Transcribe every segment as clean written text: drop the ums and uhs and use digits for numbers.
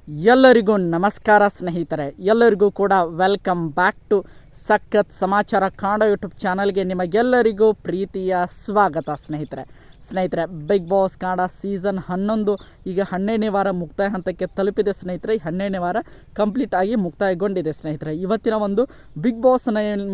ಎಲ್ಲರಿಗೂ ನಮಸ್ಕಾರ ಸ್ನೇಹಿತರೆ, ಎಲ್ಲರಿಗೂ ಕೂಡ ವೆಲ್ಕಮ್ ಬ್ಯಾಕ್ ಟು ಸಖತ್ ಸಮಾಚಾರ ಕನ್ನಡ ಯೂಟ್ಯೂಬ್ ಚಾನಲ್ಗೆ ನಿಮಗೆಲ್ಲರಿಗೂ ಪ್ರೀತಿಯ ಸ್ವಾಗತ. ಸ್ನೇಹಿತರೆ ಬಿಗ್ ಬಾಸ್ ಕನ್ನಡ ಸೀಸನ್ 11 ಈಗ 12ನೇ ವಾರ ಮುಕ್ತಾಯ ಹಂತಕ್ಕೆ ತಲುಪಿದೆ ಸ್ನೇಹಿತರೆ. ಈ 12ನೇ ವಾರ ಕಂಪ್ಲೀಟ್ ಆಗಿ ಮುಕ್ತಾಯಗೊಂಡಿದೆ ಸ್ನೇಹಿತರೆ. ಇವತ್ತಿನ ಒಂದು ಬಿಗ್ ಬಾಸ್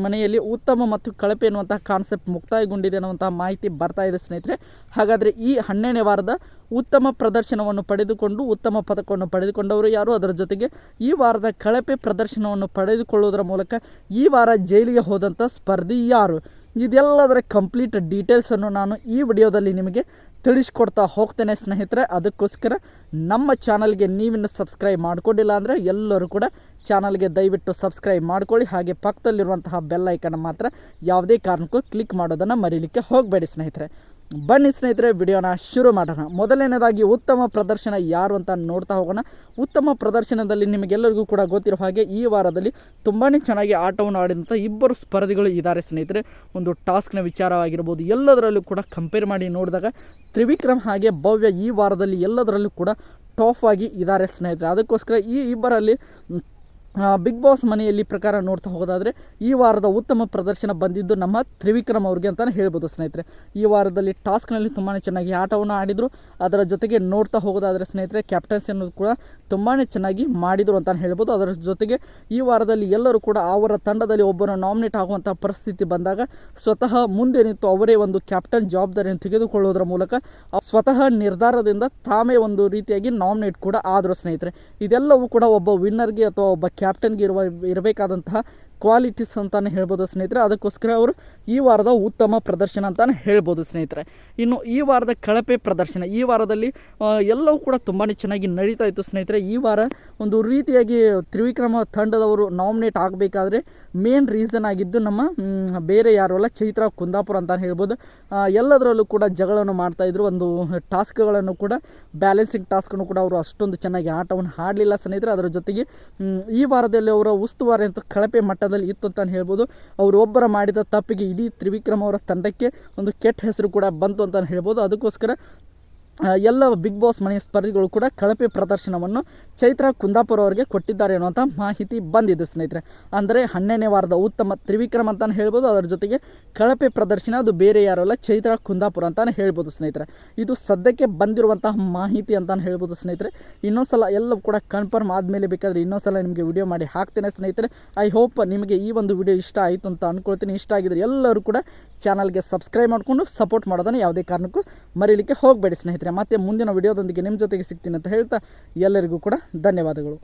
ಮನೆಯಲ್ಲಿ ಉತ್ತಮ ಮತ್ತು ಕಳಪೆ ಎನ್ನುವಂತಹ ಕಾನ್ಸೆಪ್ಟ್ ಮುಕ್ತಾಯಗೊಂಡಿದೆ ಅನ್ನುವಂತಹ ಮಾಹಿತಿ ಬರ್ತಾ ಇದೆ ಸ್ನೇಹಿತರೆ. ಹಾಗಾದರೆ ಈ 12ನೇ ವಾರದ ಉತ್ತಮ ಪ್ರದರ್ಶನವನ್ನು ಪಡೆದುಕೊಂಡು ಉತ್ತಮ ಪದಕವನ್ನು ಪಡೆದುಕೊಂಡವರು ಯಾರು, ಅದರ ಜೊತೆಗೆ ಈ ವಾರದ ಕಳಪೆ ಪ್ರದರ್ಶನವನ್ನು ಪಡೆದುಕೊಳ್ಳುವುದರ ಮೂಲಕ ಈ ವಾರ ಜೈಲಿಗೆ ಹೋದಂಥ ಸ್ಪರ್ಧಿ ಯಾರು, ಇದೆಲ್ಲದರ ಕಂಪ್ಲೀಟ್ ಡೀಟೇಲ್ಸನ್ನು ನಾನು ಈ ವಿಡಿಯೋದಲ್ಲಿ ನಿಮಗೆ ತಿಳಿಸ್ಕೊಡ್ತಾ ಹೋಗ್ತೇನೆ ಸ್ನೇಹಿತರೆ. ಅದಕ್ಕೋಸ್ಕರ ನಮ್ಮ ಚಾನಲ್ಗೆ ನೀವಿನ್ನು ಸಬ್ಸ್ಕ್ರೈಬ್ ಮಾಡ್ಕೊಂಡಿಲ್ಲ ಅಂದರೆ ಎಲ್ಲರೂ ಕೂಡ ಚಾನಲ್ಗೆ ದಯವಿಟ್ಟು ಸಬ್ಸ್ಕ್ರೈಬ್ ಮಾಡ್ಕೊಳ್ಳಿ. ಹಾಗೆ ಪಕ್ಕದಲ್ಲಿರುವಂತಹ ಬೆಲ್ ಐಕನ್ ಮಾತ್ರ ಯಾವುದೇ ಕಾರಣಕ್ಕೂ ಕ್ಲಿಕ್ ಮಾಡೋದನ್ನು ಮರೀಲಿಕ್ಕೆ ಹೋಗಬೇಡಿ ಸ್ನೇಹಿತರೆ. ಬನ್ನಿ ಸ್ನೇಹಿತರೆ, ವಿಡಿಯೋನ ಶುರು ಮಾಡೋಣ. ಮೊದಲನೇದಾಗಿ ಉತ್ತಮ ಪ್ರದರ್ಶನ ಯಾರು ಅಂತ ನೋಡ್ತಾ ಹೋಗೋಣ. ಉತ್ತಮ ಪ್ರದರ್ಶನದಲ್ಲಿ ನಿಮಗೆಲ್ಲರಿಗೂ ಕೂಡ ಗೊತ್ತಿರೋ ಹಾಗೆ ಈ ವಾರದಲ್ಲಿ ತುಂಬಾ ಚೆನ್ನಾಗಿ ಆಟವನ್ನು ಆಡಿದಂಥ ಇಬ್ಬರು ಸ್ಪರ್ಧಿಗಳು ಇದ್ದಾರೆ ಸ್ನೇಹಿತರೆ. ಒಂದು ಟಾಸ್ಕ್ನ ವಿಚಾರವಾಗಿರ್ಬೋದು, ಎಲ್ಲದರಲ್ಲೂ ಕೂಡ ಕಂಪೇರ್ ಮಾಡಿ ನೋಡಿದಾಗ ತ್ರಿವಿಕ್ರಮ್ ಹಾಗೆ ಭವ್ಯ ಈ ವಾರದಲ್ಲಿ ಎಲ್ಲದರಲ್ಲೂ ಕೂಡ ಟಾಪ್ ಆಗಿ ಇದ್ದಾರೆ ಸ್ನೇಹಿತರೆ. ಅದಕ್ಕೋಸ್ಕರ ಈ ಇಬ್ಬರಲ್ಲಿ ಬಿಗ್ ಬಾಸ್ ಮನೆಯಲ್ಲಿ ಪ್ರಕಾರ ನೋಡ್ತಾ ಹೋಗೋದಾದರೆ ಈ ವಾರದ ಉತ್ತಮ ಪ್ರದರ್ಶನ ಬಂದಿದ್ದು ನಮ್ಮ ತ್ರಿವಿಕ್ರಮ್ ಅವ್ರಿಗೆ ಅಂತಲೇ ಹೇಳ್ಬೋದು ಸ್ನೇಹಿತರೆ. ಈ ವಾರದಲ್ಲಿ ಟಾಸ್ಕ್ನಲ್ಲಿ ತುಂಬಾ ಚೆನ್ನಾಗಿ ಆಟವನ್ನು ಆಡಿದರು. ಅದರ ಜೊತೆಗೆ ನೋಡ್ತಾ ಹೋಗೋದಾದರೆ ಸ್ನೇಹಿತರೆ ಕ್ಯಾಪ್ಟನ್ಸಿಯನ್ನು ಕೂಡ ತುಂಬಾ ಚೆನ್ನಾಗಿ ಮಾಡಿದರು ಅಂತಲೇ ಹೇಳ್ಬೋದು. ಅದರ ಜೊತೆಗೆ ಈ ವಾರದಲ್ಲಿ ಎಲ್ಲರೂ ಕೂಡ ಅವರ ತಂಡದಲ್ಲಿ ಒಬ್ಬರು ನಾಮಿನೇಟ್ ಆಗುವಂಥ ಪರಿಸ್ಥಿತಿ ಬಂದಾಗ ಸ್ವತಃ ಮುಂದೆ ನಿಂತು ಅವರೇ ಒಂದು ಕ್ಯಾಪ್ಟನ್ ಜವಾಬ್ದಾರಿಯನ್ನು ತೆಗೆದುಕೊಳ್ಳುವುದರ ಮೂಲಕ ಸ್ವತಃ ನಿರ್ಧಾರದಿಂದ ತಾವೇ ಒಂದು ರೀತಿಯಾಗಿ ನಾಮಿನೇಟ್ ಕೂಡ ಆದರು ಸ್ನೇಹಿತರೆ. ಇದೆಲ್ಲವೂ ಕೂಡ ಒಬ್ಬ ವಿನ್ನರ್ಗೆ ಅಥವಾ ಒಬ್ಬ ಕ್ಯಾಪ್ಟನ್ಗೆ ಇರಬೇಕಾದಂತಹ ಕ್ವಾಲಿಟೀಸ್ ಅಂತಲೇ ಹೇಳ್ಬೋದು ಸ್ನೇಹಿತರೆ. ಅದಕ್ಕೋಸ್ಕರ ಅವರು ಈ ವಾರದ ಉತ್ತಮ ಪ್ರದರ್ಶನ ಅಂತಲೇ ಹೇಳ್ಬೋದು ಸ್ನೇಹಿತರೆ. ಇನ್ನು ಈ ವಾರದ ಕಳಪೆ ಪ್ರದರ್ಶನ, ಈ ವಾರದಲ್ಲಿ ಎಲ್ಲವೂ ಕೂಡ ತುಂಬಾ ಚೆನ್ನಾಗಿ ನಡೀತಾ ಇತ್ತು ಸ್ನೇಹಿತರೆ. ಈ ವಾರ ಒಂದು ರೀತಿಯಾಗಿ ತ್ರಿವಿಕ್ರಮ ತಂಡದವರು ನಾಮಿನೇಟ್ ಆಗಬೇಕಾದ್ರೆ ಮೇನ್ ರೀಸನ್ ಆಗಿದ್ದು ನಮ್ಮ ಬೇರೆ ಯಾರು ಅಲ್ಲ, ಚೈತ್ರ ಕುಂದಾಪುರ ಅಂತ ಹೇಳ್ಬೋದು. ಎಲ್ಲದರಲ್ಲೂ ಕೂಡ ಜಗಳವನ್ನು ಮಾಡ್ತಾಯಿದ್ರು. ಒಂದು ಟಾಸ್ಕ್ಗಳನ್ನು ಕೂಡ ಬ್ಯಾಲೆನ್ಸಿಂಗ್ ಟಾಸ್ಕನ್ನು ಕೂಡ ಅವರು ಅಷ್ಟೊಂದು ಚೆನ್ನಾಗಿ ಆಟವನ್ನು ಆಡಲಿಲ್ಲ ಸ್ನೇಹಿತರೆ. ಅದರ ಜೊತೆಗೆ ಈ ವಾರದಲ್ಲಿ ಅವರ ಉಸ್ತುವಾರಿ ಅಂತ ಕಳಪೆ ಮಟ್ಟದಲ್ಲಿ ಇತ್ತು ಅಂತ ಹೇಳ್ಬೋದು. ಅವರು ಒಬ್ಬರ ಮಾಡಿದ ತಪ್ಪಿಗೆ ಇಡೀ ತ್ರಿವಿಕ್ರಮ್ ಅವರ ತಂಡಕ್ಕೆ ಒಂದು ಕೆಟ್ಟ ಹೆಸರು ಕೂಡ ಬಂತು ಅಂತ ಹೇಳ್ಬೋದು. ಅದಕ್ಕೋಸ್ಕರ ಎಲ್ಲ ಬಿಗ್ ಬಾಸ್ ಮನೆಯ ಸ್ಪರ್ಧಿಗಳು ಕೂಡ ಕಳಪೆ ಪ್ರದರ್ಶನವನ್ನು ಚೈತ್ರ ಕುಂದಾಪುರ ಅವರಿಗೆ ಕೊಟ್ಟಿದ್ದಾರೆ ಅನ್ನುವಂಥ ಮಾಹಿತಿ ಬಂದಿದೆ ಸ್ನೇಹಿತರೆ. ಅಂದರೆ 12ನೇ ವಾರದ ಉತ್ತಮ ತ್ರಿವಿಕ್ರಮ್ ಅಂತಲೇ ಹೇಳ್ಬೋದು. ಅದರ ಜೊತೆಗೆ ಕಳಪೆ ಪ್ರದರ್ಶನ ಅದು ಬೇರೆ ಯಾರು ಅಲ್ಲ, ಚೈತ್ರ ಕುಂದಾಪುರ ಅಂತಲೇ ಹೇಳ್ಬೋದು ಸ್ನೇಹಿತರೆ. ಇದು ಸದ್ಯಕ್ಕೆ ಬಂದಿರುವಂತಹ ಮಾಹಿತಿ ಅಂತಲೇ ಹೇಳ್ಬೋದು ಸ್ನೇಹಿತರೆ. ಇನ್ನೊಂದ್ಸಲ ಎಲ್ಲ ಕೂಡ ಕನ್ಫರ್ಮ್ ಆದಮೇಲೆ ಬೇಕಾದರೆ ಇನ್ನೊಂದ್ಸಲ ನಿಮಗೆ ವಿಡಿಯೋ ಮಾಡಿ ಹಾಕ್ತೇನೆ ಸ್ನೇಹಿತರೆ. ಐ ಹೋಪ್ ನಿಮಗೆ ಈ ಒಂದು ವಿಡಿಯೋ ಇಷ್ಟ ಆಯಿತು ಅಂತ ಅಂದ್ಕೊಳ್ತೀನಿ. ಇಷ್ಟ ಆಗಿದ್ರೆ ಎಲ್ಲರೂ ಕೂಡ ಚಾನಲ್ಗೆ ಸಬ್ಸ್ಕ್ರೈಬ್ ಮಾಡಿಕೊಂಡು ಸಪೋರ್ಟ್ ಮಾಡೋದನ್ನು ಯಾವುದೇ ಕಾರಣಕ್ಕೂ ಮರೀಲಿಕ್ಕೆ ಹೋಗಬೇಡಿ ಸ್ನೇಹಿತರೆ. ಮತ್ತೆ ಮುಂದಿನ ವಿಡಿಯೋದೊಂದಿಗೆ ನಿಮ್ಮ ಜೊತೆಗೆ ಸಿಗ್ತೀನಿ ಅಂತ ಹೇಳ್ತಾ ಎಲ್ಲರಿಗೂ ಕೂಡ ಧನ್ಯವಾದಗಳು.